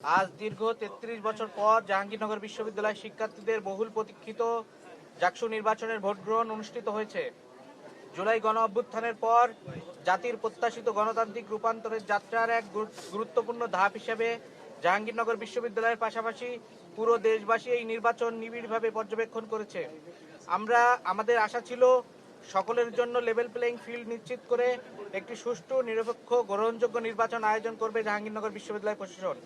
আজ দীর্ঘ ৩৩ বছর পর জাহাঙ্গীরনগর বিশ্ববিদ্যালয় শিক্ষার্থীদের বহুল প্রতীক্ষিত জাকসু নির্বাচনের ভোট গ্রহণ অনুষ্ঠিত হয়েছে। জুলাই গণ অভ্যুত্থানের পর জাতির প্রত্যাশিত গণতান্ত্রিক রূপান্তরের যাত্রার এক গুরুত্বপূর্ণ ধাপ হিসেবে জাহাঙ্গীরনগর বিশ্ববিদ্যালয়ের পাশাপাশি পুরো দেশবাসী এই নির্বাচন নিবিড়ভাবে পর্যবেক্ষণ করেছে। আমাদের আশা ছিল সকলের জন্য লেভেল প্লেইং ফিল্ড নিশ্চিত করে একটি সুষ্ঠু, নিরপেক্ষ, গ্রহণযোগ্য নির্বাচন আয়োজন করবে জাহাঙ্গীরনগর বিশ্ববিদ্যালয় প্রশাসন।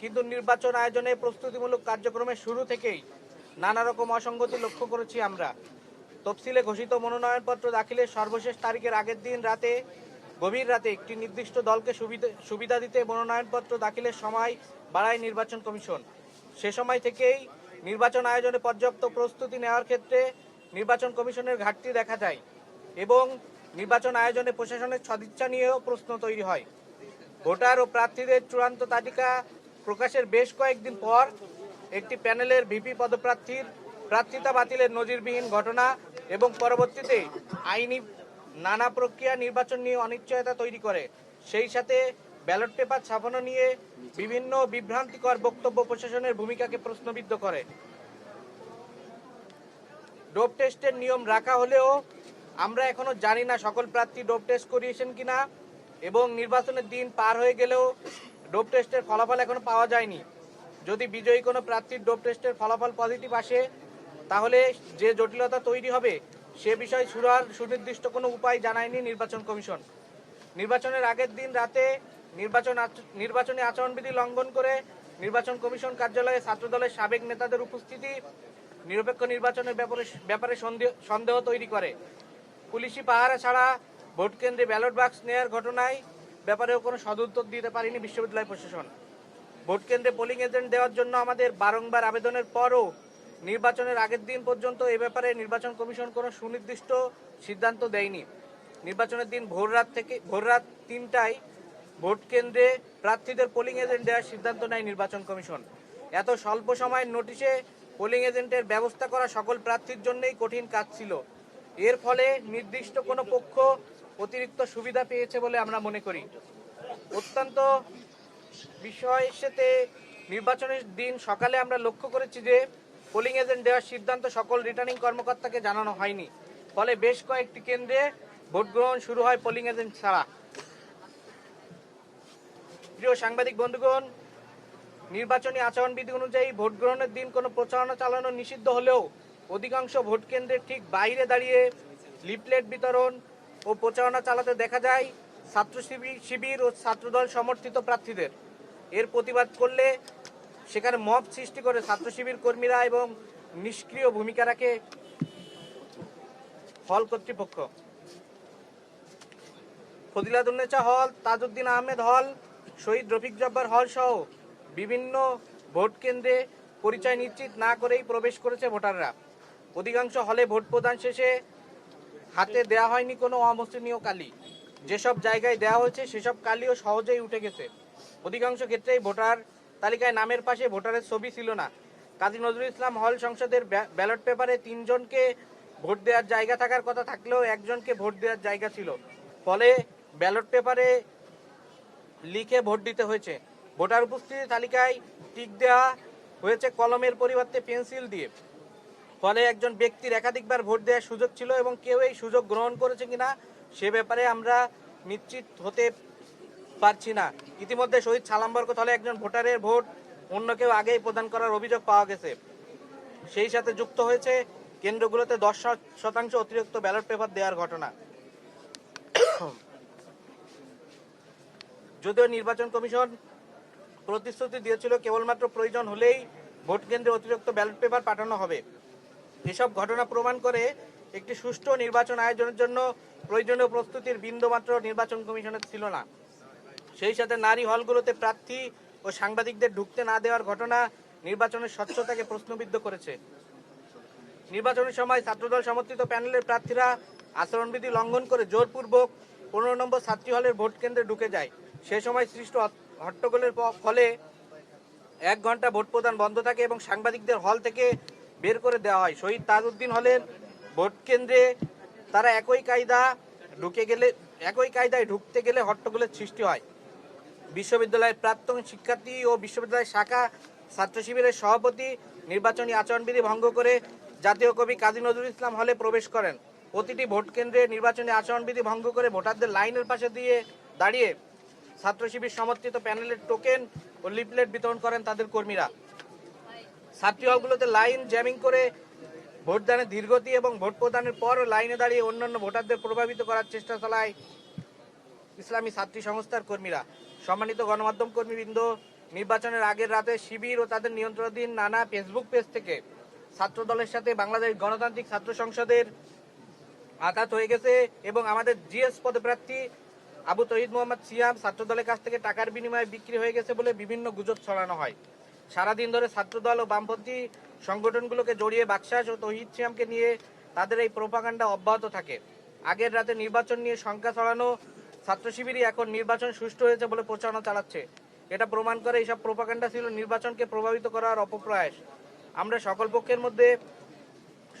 কিন্তু নির্বাচন আয়োজনে প্রস্তুতিমূলক কার্যক্রমের শুরু থেকেই নানা রকম অসঙ্গতি লক্ষ্য করেছি আমরা। তফসিলে ঘোষিত মনোনয়নপত্র দাখিলের সর্বশেষ তারিখের আগের দিন গভীর রাতে একটি নির্দিষ্ট দলকে সুবিধা দিতে মনোনয়নপত্র দাখিলের সময় বাড়ায় নির্বাচন কমিশন। সে সময় থেকেই নির্বাচন আয়োজনে পর্যাপ্ত প্রস্তুতি নেওয়ার ক্ষেত্রে নির্বাচন কমিশনের ঘাটতি দেখা যায় এবং নির্বাচন আয়োজনে প্রশাসনের সদিচ্ছা নিয়েও প্রশ্ন তৈরি হয়। ভোটার ও প্রার্থীদের চূড়ান্ত তালিকা প্রকাশের বেশ কয়েকদিন পর একটি প্যানেলের ভিপি পদপ্রার্থীর প্রার্থিতা বাতিলের নজিরবিহীন ঘটনা এবং পরবর্তীতে আইনি নানা প্রক্রিয়া নির্বাচন নিয়ে অনিশ্চয়তা তৈরি করে। সেই সাথে ব্যালট পেপার ছাপানো নিয়ে বিভিন্ন বিভ্রান্তিকর বক্তব্য প্রশাসনের ভূমিকাকে প্রশ্নবিদ্ধ করে। ডোপ টেস্টের নিয়ম রাখা হলেও আমরা এখনো জানি না সকল প্রার্থী ডোপ টেস্ট করিয়েছেন কিনা এবং নির্বাচনের দিন পার হয়ে গেলেও ডোপ টেস্টের ফলাফল এখনো পাওয়া যায়নি। যদি বিজয়ী কোনো প্রার্থীর ডোপ টেস্টের ফলাফল পজিটিভ আসে তাহলে যে জটিলতা তৈরি হবে সে বিষয়ে সুনির্দিষ্ট কোনো উপায় জানায়নি নির্বাচন কমিশন। নির্বাচনের আগের দিন রাতে নির্বাচনী আচরণবিধি লঙ্ঘন করে নির্বাচন কমিশন কার্যালয়ে ছাত্রদলের সাবেক নেতাদের উপস্থিতি নিরপেক্ষ নির্বাচনের ব্যাপারে সন্দেহ তৈরি করে। পুলিশি পাহারা ছাড়া ভোট কেন্দ্রে ব্যালট বাক্স নেওয়ার ঘটনায় ব্যাপারেও কোনো সদুত্তর দিতে পারেনি বিশ্ববিদ্যালয় প্রশাসন। ভোট কেন্দ্রে পোলিং এজেন্ট দেওয়ার জন্য আমাদের বারংবার আবেদনের পরও নির্বাচনের আগের দিন পর্যন্ত এ ব্যাপারে নির্বাচন কমিশন কোনো সুনির্দিষ্ট সিদ্ধান্ত দেয়নি। নির্বাচনের দিন ভোররাত ৩টায় ভোট কেন্দ্রে প্রার্থীদের পোলিং এজেন্ট দেওয়ার সিদ্ধান্ত নেয় নির্বাচন কমিশন। এত স্বল্প সময়ের নোটিশে পোলিং এজেন্টের ব্যবস্থা করা সকল প্রার্থীর জন্যই কঠিন কাজ ছিল। এর ফলে নির্দিষ্ট কোনো পক্ষ অতিরিক্ত সুবিধা পেয়েছে বলে আমরা মনে করি। অত্যন্ত বিষয়ের সাথে নির্বাচনের দিন সকালে আমরা লক্ষ্য করেছি যে পোলিং এজেন্ট দেওয়ার সিদ্ধান্ত সকল রিটার্নিং কর্মকর্তাকে জানানো হয়নি, ফলে বেশ কয়েকটি কেন্দ্রে ভোট গ্রহণ শুরু হয় পোলিং এজেন্ট ছাড়া। প্রিয় সাংবাদিক বন্ধুগণ, নির্বাচনী আচরণবিধি অনুযায়ী ভোট গ্রহণের দিন কোনো প্রচারণা চালানো নিষিদ্ধ হলেও অধিকাংশ ভোট কেন্দ্রের ঠিক বাইরে দাঁড়িয়ে লিফলেট বিতরণ ও প্রচারণা চালাতে দেখা যায় ছাত্র শিবির ও ছাত্রদল সমর্থিত প্রার্থীদের। এর প্রতিবাদ করলে সেখানে মব সৃষ্টি করে ছাত্র শিবির কর্মীরা এবং নিষ্ক্রিয় ভূমিকা রাখে হল কর্তৃপক্ষ। ফজিলাতুন্নেছা হল, তাজউদ্দিন আহমেদ হল, শহীদ রফিক জব্বার হল সহ বিভিন্ন ভোট কেন্দ্রে পরিচয় নিশ্চিত না করেই প্রবেশ করেছে ভোটাররা। অধিকাংশ হলে ভোট প্রদান শেষে হাতে দেওয়া হয়নি কোনো অমুসলিমীয় কালি। যেসব জায়গায় দেওয়া হয়েছে সেসব কালিও সহজেই উঠে গেছে। অধিকাংশ ক্ষেত্রেই ভোটার তালিকায় নামের পাশে ভোটারের ছবি ছিল না। কাজী নজরুল ইসলাম হল সংসদের ব্যালট পেপারে ৩ জনকে ভোট দেওয়ার জায়গা থাকার কথা থাকলেও একজনকে ভোট দেওয়ার জায়গা ছিল, ফলে ব্যালট পেপারে লিখে ভোট দিতে হয়েছে। ভোটার উপস্থিতি তালিকায় টিক দেওয়া হয়েছে কলমের পরিবর্তে পেন্সিল দিয়ে, ফলে একজন ব্যক্তির একাধিকবার ভোট দেওয়ার সুযোগ ছিল এবং কেউ এই সুযোগ গ্রহণ করেছে কিনা সে ব্যাপারে আমরা নিশ্চিত হতে পারছি না। ইতিমধ্যে শহীদ সালাম বরকত হলে একজন ভোটারের ভোট অন্য কেউ আগেই প্রদান করার অভিযোগ পাওয়া গেছে। সেই সাথে যুক্ত হয়েছে কেন্দ্রগুলোতে 10% অতিরিক্ত ব্যালট পেপার দেওয়ার ঘটনা। যদিও নির্বাচন কমিশন প্রতিশ্রুতি দিয়েছিল কেবলমাত্র প্রয়োজন হলেই ভোট কেন্দ্রে অতিরিক্ত ব্যালট পেপার পাঠানো হবে, এসব ঘটনা প্রমাণ করে একটি সুষ্ঠু নির্বাচন আয়োজনের জন্য প্রয়োজনীয় প্রস্তুতির বিন্দুমাত্র নির্বাচন কমিশনের ছিল না। সেই সাথে নারী হলগুলোতে প্রার্থী ও সাংবাদিকদের ঢুকতে না দেওয়ার ঘটনা নির্বাচনের স্বচ্ছতাকে প্রশ্নবিদ্ধ করেছে। নির্বাচনের সময় ছাত্রদল সমর্থিত প্যানেলের প্রার্থীরা আচরণবিধি লঙ্ঘন করে জোরপূর্বক 15 নম্বর ছাত্রী হলের ভোট কেন্দ্রে ঢুকে যায়। সে সময় সৃষ্ট হট্টগোলের ফলে 1 ঘন্টা ভোট প্রদান বন্ধ থাকে এবং সাংবাদিকদের হল থেকে বের করে দেওয়া হয়। শহীদ তাজউদ্দিন হলের ভোট কেন্দ্রে তারা একই কায়দায় ঢুকতে গেলে হট্টগোলের সৃষ্টি হয়। বিশ্ববিদ্যালয়ের প্রাক্তন শিক্ষার্থী ও বিশ্ববিদ্যালয় শাখা ছাত্র শিবিরের সভাপতি নির্বাচনী আচরণবিধি ভঙ্গ করে জাতীয় কবি কাজী নজরুল ইসলাম হলে প্রবেশ করেন। প্রতিটি ভোট কেন্দ্রে নির্বাচনী আচরণবিধি ভঙ্গ করে ভোটারদের লাইনের পাশে দিয়ে দাঁড়িয়ে ছাত্র শিবির সমর্থিত প্যানেলের টোকেন ও লিফলেট বিতরণ করেন তাদের কর্মীরা। ছাত্রী হলগুলোতে লাইন জ্যামিং করে ভোটদানের ধীরগতি এবং ভোট প্রদানের পর লাইনে দাঁড়িয়ে অন্যান্য ভোটারদের প্রভাবিত করার চেষ্টা চালায় ইসলামী ছাত্রী সংস্থার কর্মীরা। সম্মানিত গণমাধ্যম কর্মীবৃন্দ, নির্বাচনের আগের রাতে শিবির ও তাদের নিয়ন্ত্রণাধীন নানা ফেসবুক পেজ থেকে ছাত্র দলের সাথে বাংলাদেশ গণতান্ত্রিক ছাত্র সংসদের আঘাত হয়ে গেছে এবং আমাদের জিএস পদপ্রার্থী আবু তহিদ মোহাম্মদ সিয়াম ছাত্র দলের কাছ থেকে টাকার বিনিময়ে বিক্রি হয়ে গেছে বলে বিভিন্ন গুজব ছড়ানো হয়। সারাদিন ধরে ছাত্রদল ও বামপন্থী সংগঠনগুলোকে জড়িয়ে বাকশাস ও তহিদ সিয়ামকে নিয়ে তাদের এই প্রোপাগান্ডা অব্যাহত থাকে। আগের রাতে নির্বাচন নিয়ে শঙ্কা ছড়ানো ছাত্র শিবিরই এখন নির্বাচন সুষ্ঠু হয়েছে বলে প্রচারণা চালাচ্ছে। এটা প্রমাণ করে এইসব প্রোপাগান্ডা ছিল নির্বাচনকে প্রভাবিত করার অপপ্রয়াস। আমরা সকল পক্ষের মধ্যে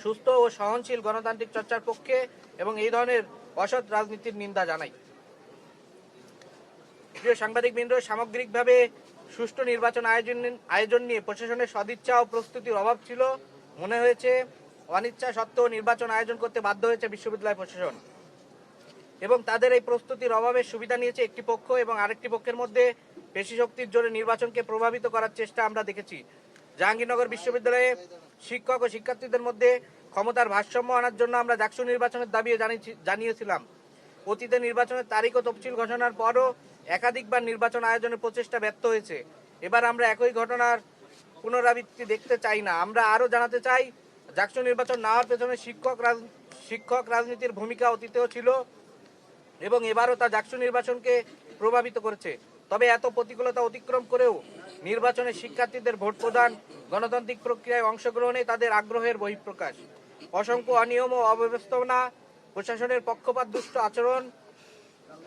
সুস্থ ও সহনশীল গণতান্ত্রিক চর্চার পক্ষে এবং এই ধরনের অসৎ রাজনীতির নিন্দা জানাই। প্রিয় সাংবাদিকবৃন্দ, সামগ্রিকভাবে সুষ্ঠু নির্বাচন আয়োজন নিয়ে প্রশাসনের সদিচ্ছা ও প্রস্তুতির অভাব ছিল। মনে হয়েছে অনিচ্ছা সত্ত্বেও নির্বাচন আয়োজন করতে বাধ্য হয়েছে বিশ্ববিদ্যালয় প্রশাসন এবং তাদের এই প্রস্তুতির অভাবের সুবিধা নিয়েছে একটি পক্ষ এবং আরেকটি পক্ষের মধ্যে পেশি শক্তির জোরে নির্বাচনকে প্রভাবিত করার চেষ্টা আমরা দেখেছি। জাহাঙ্গীরনগর বিশ্ববিদ্যালয়ে শিক্ষক ও শিক্ষার্থীদের মধ্যে ক্ষমতার ভারসাম্য আনার জন্য আমরা ডাকসু নির্বাচনের দাবি জানিয়েছিলাম। অতীতে নির্বাচনের তারিখ ও তফসিল ঘোষণার পরও একাধিকবার নির্বাচন আয়োজনের প্রচেষ্টা ব্যর্থ হয়েছে। এবার আমরা একই ঘটনার পুনরাবৃত্তি দেখতে চাই না। আমরা আরও জানাতে চাই, ডাকসু নির্বাচন না হওয়ার পেছনে শিক্ষক রাজনীতির ভূমিকা অতীতেও ছিল এবং এবারও তা ডাকসু নির্বাচনকে প্রভাবিত করেছে। তবে এত প্রতিকূলতা অতিক্রম করেও নির্বাচনে শিক্ষার্থীদের ভোট প্রদান, গণতান্ত্রিক প্রক্রিয়ায় অংশগ্রহণে তাদের আগ্রহের বহিঃপ্রকাশ। অসংখ্য অনিয়ম ও অব্যবস্থাপনা, প্রশাসনের পক্ষপাত দুষ্ট আচরণ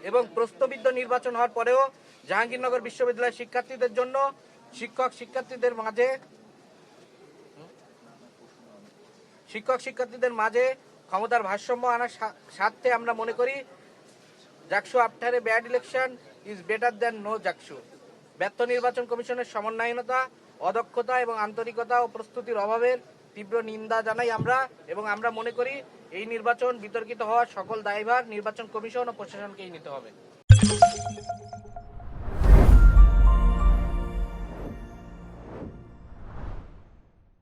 এবং প্রশ্নবিদ্ধ নির্বাচন হওয়ার পরেও জাহাঙ্গীরনগর বিশ্ববিদ্যালয়ের শিক্ষার্থীদের জন্য শিক্ষক শিক্ষার্থীদের মাঝে ক্ষমতার ভারসাম্য আনার স্বার্থে আমরা মনে করি JAKSU after a bad election is better than no JAKSU. ব্যর্থ নির্বাচন কমিশনের সমন্বয়হীনতা, অদক্ষতা এবং আন্তরিকতা ও প্রস্তুতির অভাবের তীব্র নিন্দা জানাই আমরা এবং আমরা মনে করি এই নির্বাচন বিতর্কিত হওয়ার সকল দায়ভার নির্বাচন কমিশন ও প্রশাসনকেই নিতে হবে।